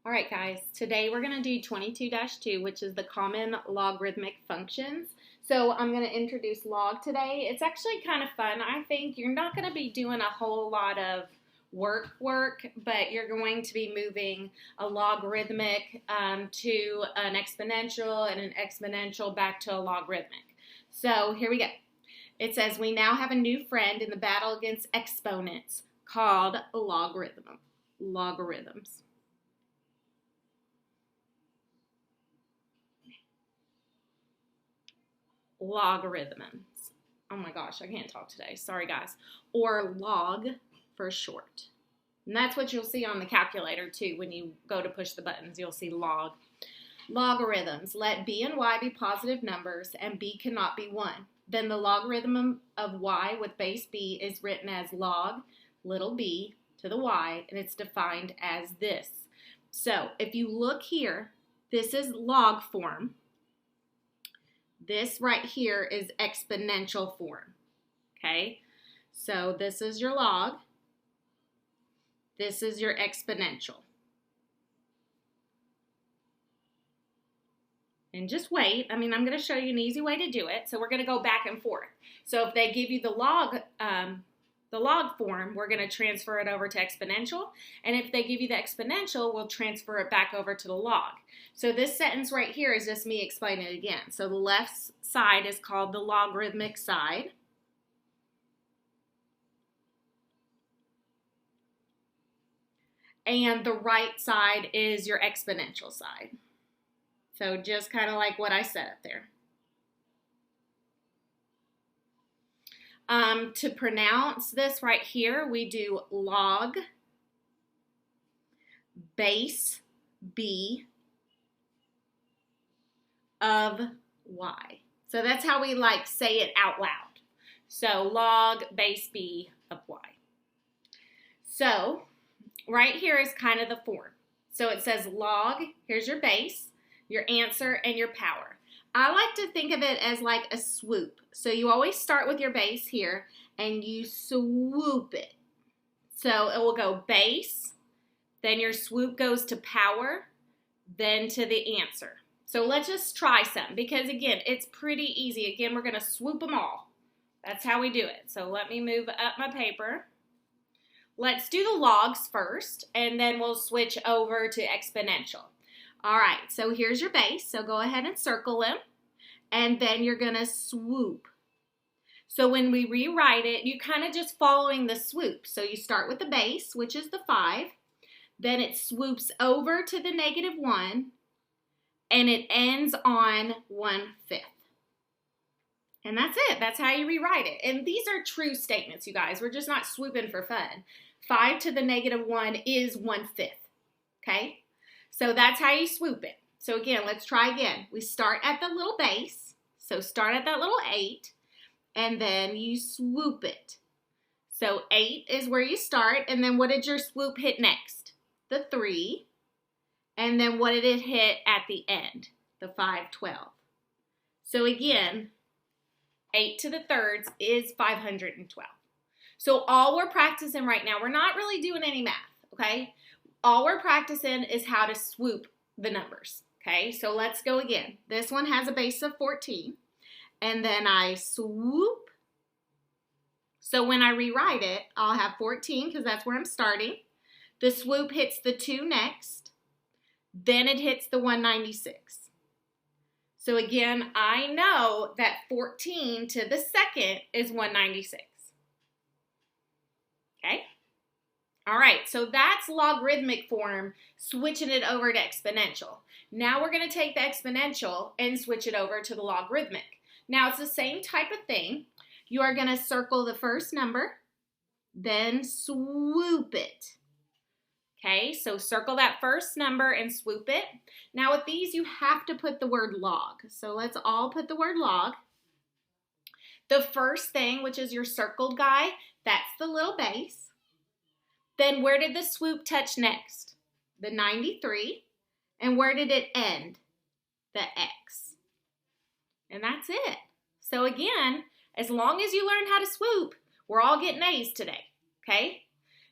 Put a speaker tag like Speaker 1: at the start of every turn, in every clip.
Speaker 1: All right, guys, today we're going to do 22-2, which is the common logarithmic functions. So I'm going to introduce log today. It's actually kind of fun. I think you're not going to be doing a whole lot of work, but you're going to be moving a logarithmic to an exponential and an exponential back to a logarithmic. So here we go. It says we now have a new friend in the battle against exponents called logarithms. Logarithms. Oh my gosh, I can't talk today. Sorry, guys. Or log for short. And that's what you'll see on the calculator too. When you go to push the buttons, you'll see log. Logarithms. Let b and y be positive numbers and b cannot be 1. Then the logarithm of y with base b is written as log little b to the y, and it's defined as this. So if you look here, this is log form. This right here is exponential form, okay? So this is your log. This is your exponential. And just wait. I'm going to show you an easy way to do it. So we're going to go back and forth. So if they give you the log form, we're going to transfer it over to exponential. And if they give you the exponential, we'll transfer it back over to the log. So this sentence right here is just me explaining it again. So the left side is called the logarithmic side. And the right side is your exponential side. So just kind of like what I said up there. To pronounce this right here, we do log base b of y. So that's how we say it out loud. So log base b of y. So right here is kind of the form. So it says log, here's your base, your answer, and your power. I like to think of it as like a swoop. So you always start with your base here and you swoop it. So it will go base, then your swoop goes to power, then to the answer. So let's just try some because again, it's pretty easy. Again, we're going to swoop them all. That's how we do it. So let me move up my paper. Let's do the logs first and then we'll switch over to exponential. All right, so here's your base. So go ahead and circle them, and then you're going to swoop. So when we rewrite it, you're kind of just following the swoop. So you start with the base, which is the 5. Then it swoops over to the -1, and it ends on 1/5. And that's it. That's how you rewrite it. And these are true statements, you guys. We're just not swooping for fun. 5 to the -1 is 1/5, okay? So that's how you swoop it. So again, let's try again. We start at the little base. So start at that little 8, and then you swoop it. So 8 is where you start, and then what did your swoop hit next? The 3. And then what did it hit at the end? The 512. So again, 8 to the thirds is 512. So all we're practicing right now, we're not really doing any math, okay? All we're practicing is how to swoop the numbers, okay? So let's go again. This one has a base of 14, and then I swoop. So when I rewrite it, I'll have 14 because that's where I'm starting. The swoop hits the 2 next, then it hits the 196. So again, I know that 14 to the second is 196, okay? All right, so that's logarithmic form, switching it over to exponential. Now we're going to take the exponential and switch it over to the logarithmic. Now it's the same type of thing. You are going to circle the first number, then swoop it. Okay, so circle that first number and swoop it. Now with these, you have to put the word log. So let's all put the word log. The first thing, which is your circled guy, that's the little base. Then where did the swoop touch next? The 93. And where did it end? The X. And that's it. So again, as long as you learn how to swoop, we're all getting A's today, okay?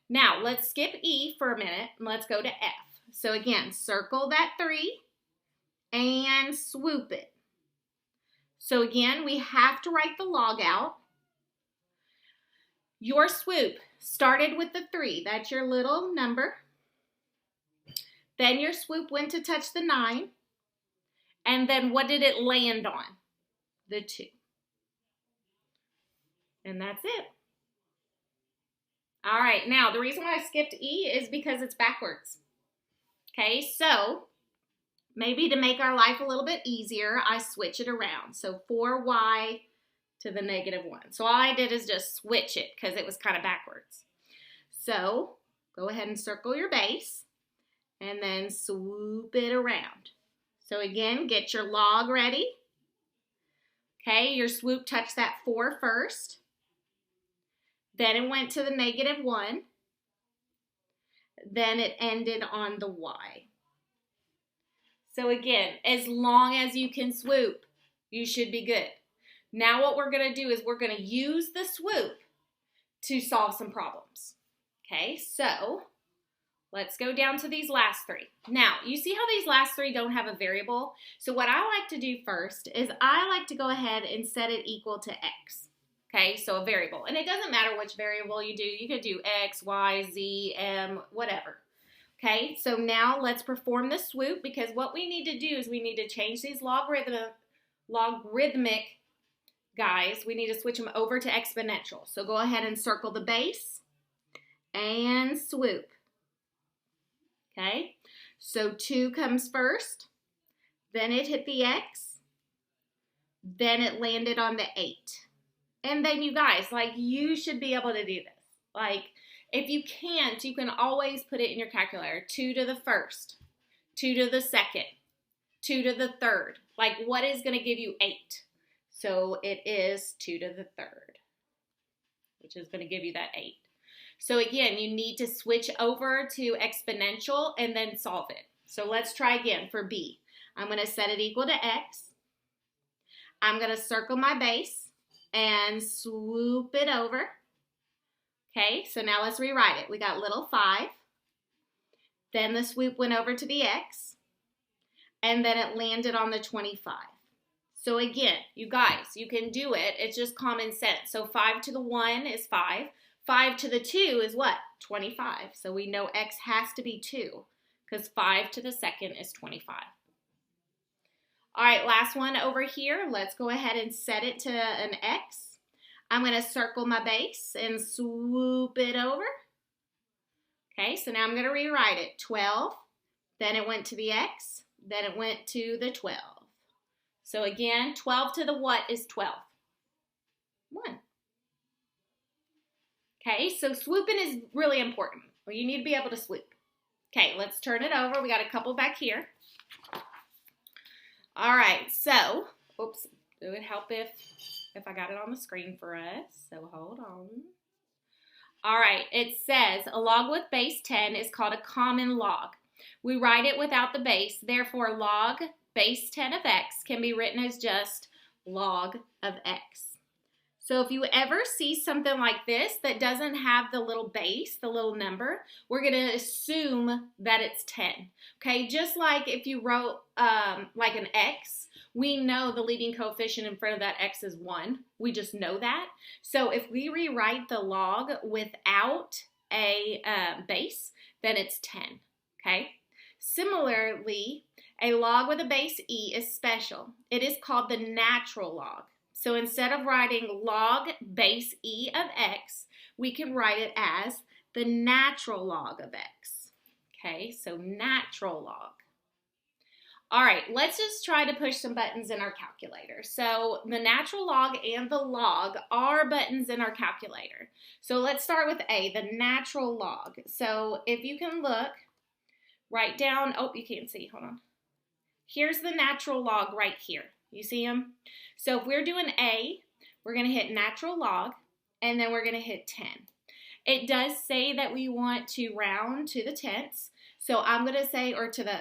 Speaker 1: Now, let's skip E for a minute and let's go to F. So again, circle that 3 and swoop it. So again, we have to write the log out. Your swoop started with the 3. That's your little number. Then your swoop went to touch the 9. And then what did it land on? The 2. And that's it. All right, now the reason why I skipped E is because it's backwards. Okay, so maybe to make our life a little bit easier, I switch it around. So 4y to the -1. So all I did is just switch it because it was kind of backwards. So go ahead and circle your base and then swoop it around. So again, get your log ready. Okay, your swoop touched that 4 first. Then it went to the -1. Then it ended on the y. So again, as long as you can swoop, you should be good. Now what we're going to do is we're going to use the swoop to solve some problems. Okay, so let's go down to these last 3. Now, you see how these last 3 don't have a variable? So what I like to do first is I like to go ahead and set it equal to x. Okay, so a variable. And it doesn't matter which variable you do. You could do x, y, z, m, whatever. Okay, so now let's perform the swoop because what we need to do is we need to change these logarithmic guys. We need to switch them over to exponential. So go ahead and circle the base and swoop. Okay, so 2 comes first, then it hit the x, then it landed on the 8. And then you guys, like, you should be able to do this. Like, if you can't, you can always put it in your calculator. 2 to the first, 2 to the second, 2 to the third. Like, what is going to give you 8? So it is 2 to the third, which is going to give you that 8. So again, you need to switch over to exponential and then solve it. So let's try again for B. I'm going to set it equal to x. I'm going to circle my base and swoop it over. Okay, so now let's rewrite it. We got little 5. Then the swoop went over to the x. And then it landed on the 25. So again, you guys, you can do it. It's just common sense. So 5 to the 1 is 5. 5 to the 2 is what? 25. So we know x has to be 2 because 5 to the second is 25. All right, last one over here. Let's go ahead and set it to an x. I'm going to circle my base and swoop it over. Okay, so now I'm going to rewrite it. 12, then it went to the x, then it went to the 12. So again, 12 to the what is 12? 1. Okay, so swooping is really important. Well, you need to be able to swoop. Okay, let's turn it over. We got a couple back here. All right, so, oops, it would help if I got it on the screen for us, so hold on. All right, it says a log with base 10 is called a common log. We write it without the base, therefore log base 10 of x can be written as just log of x. So if you ever see something like this that doesn't have the little base, the little number, we're going to assume that it's 10. Okay, just like if you wrote like an x, we know the leading coefficient in front of that x is 1. We just know that. So if we rewrite the log without a base, then it's 10. Okay. Similarly, a log with a base e is special. It is called the natural log. So instead of writing log base e of x, we can write it as the natural log of x. Okay, so natural log. All right, let's just try to push some buttons in our calculator. So the natural log and the log are buttons in our calculator. So let's start with A, the natural log. So if you can look, write down, oh, you can't see, hold on. Here's the natural log right here. You see them? So if we're doing A, we're going to hit natural log, and then we're going to hit 10. It does say that we want to round to the tenths. So I'm going to say, or to the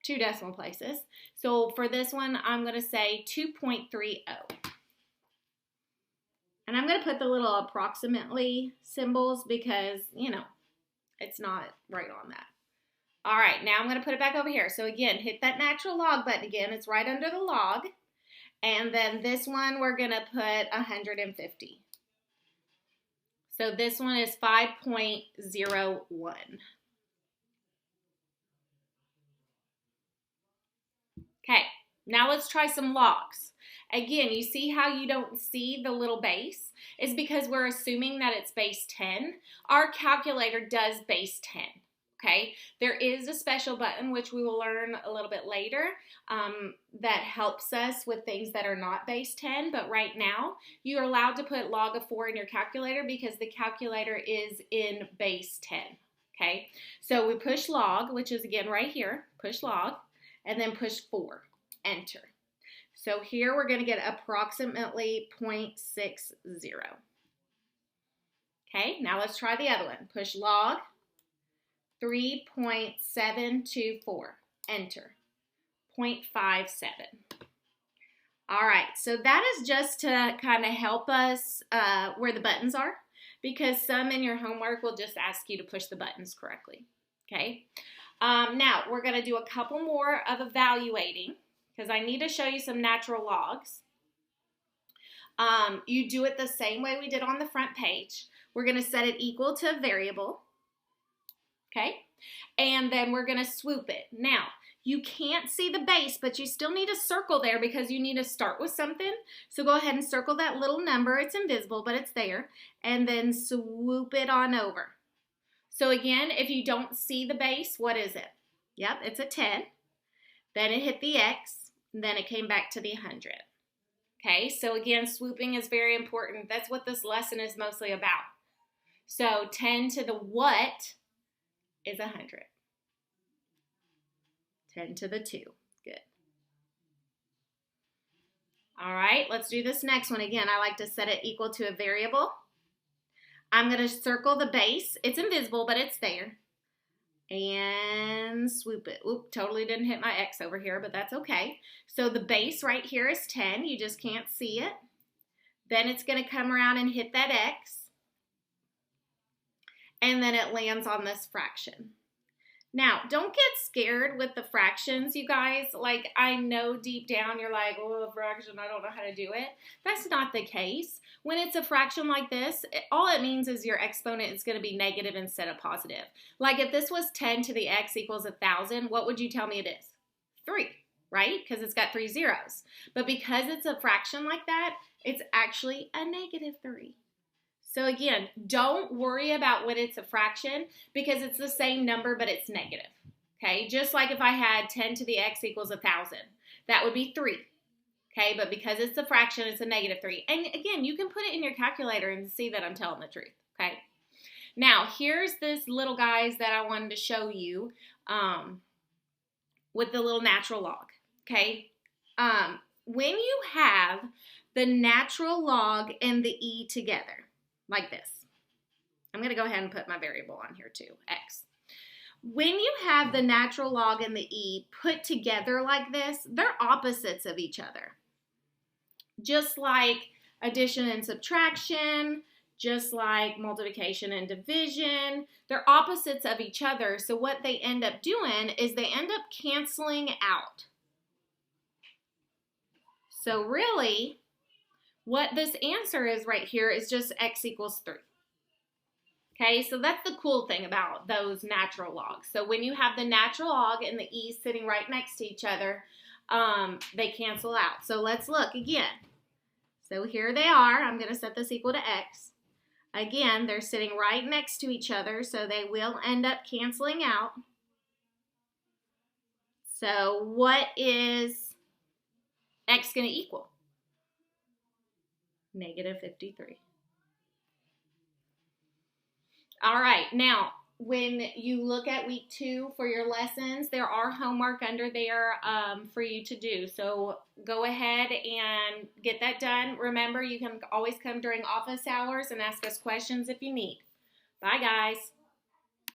Speaker 1: 2 decimal places. So for this one, I'm going to say 2.30. And I'm going to put the little approximately symbols because, you know, it's not right on that. All right, now I'm going to put it back over here. So again, hit that natural log button again. It's right under the log. And then this one, we're going to put 150. So this one is 5.01. Okay, now let's try some logs. Again, you see how you don't see the little base? It's because we're assuming that it's base 10. Our calculator does base 10. Okay, there is a special button, which we will learn a little bit later, that helps us with things that are not base 10. But right now, you're allowed to put log of 4 in your calculator because the calculator is in base 10. Okay, so we push log, which is again right here, push log, and then push 4, enter. So here we're going to get approximately 0.60. Okay, now let's try the other one. Push log, 3.724, enter, 0.57. All right, so that is just to kind of help us where the buttons are, because some in your homework will just ask you to push the buttons correctly, okay? Now, we're going to do a couple more of evaluating, because I need to show you some natural logs. You do it the same way we did on the front page. We're going to set it equal to a variable. Okay, and then we're going to swoop it. Now, you can't see the base, but you still need a circle there because you need to start with something. So go ahead and circle that little number. It's invisible, but it's there. And then swoop it on over. So again, if you don't see the base, what is it? Yep, it's a 10. Then it hit the X. And then it came back to the 100. Okay, so again, swooping is very important. That's what this lesson is mostly about. So 10 to the what is 100. 10 to the 2. Good. All right, let's do this next one. Again, I like to set it equal to a variable. I'm going to circle the base. It's invisible, but it's there. And swoop it. Oop, totally didn't hit my X over here, but that's okay. So the base right here is 10. You just can't see it. Then it's going to come around and hit that X. And then it lands on this fraction. Now, don't get scared with the fractions, you guys. Like, I know deep down you're like, oh, a fraction, I don't know how to do it. That's not the case. When it's a fraction like this, all it means is your exponent is going to be negative instead of positive. Like, if this was 10 to the x equals 1,000, what would you tell me it is? 3, right? Because it's got 3 zeros. But because it's a fraction like that, it's actually a negative 3. So again, don't worry about when it's a fraction because it's the same number, but it's negative. Okay, just like if I had 10 to the x equals 1,000, that would be 3. Okay, but because it's a fraction, it's a negative 3. And again, you can put it in your calculator and see that I'm telling the truth. Okay, now here's this little guys that I wanted to show you with the little natural log. Okay, when you have the natural log and the e together, like this. I'm going to go ahead and put my variable on here too, x. When you have the natural log and the e put together like this, they're opposites of each other. Just like addition and subtraction, just like multiplication and division, they're opposites of each other. So what they end up doing is they end up canceling out. So really, what this answer is right here is just x equals 3. Okay, so that's the cool thing about those natural logs. So when you have the natural log and the e sitting right next to each other, they cancel out. So let's look again. So here they are. I'm going to set this equal to x. Again, they're sitting right next to each other, so they will end up canceling out. So what is x going to equal? Negative 53. All right, now when you look at week 2 for your lessons, there are homework under there for you to do. So go ahead and get that done. Remember, you can always come during office hours and ask us questions if you need. Bye, guys.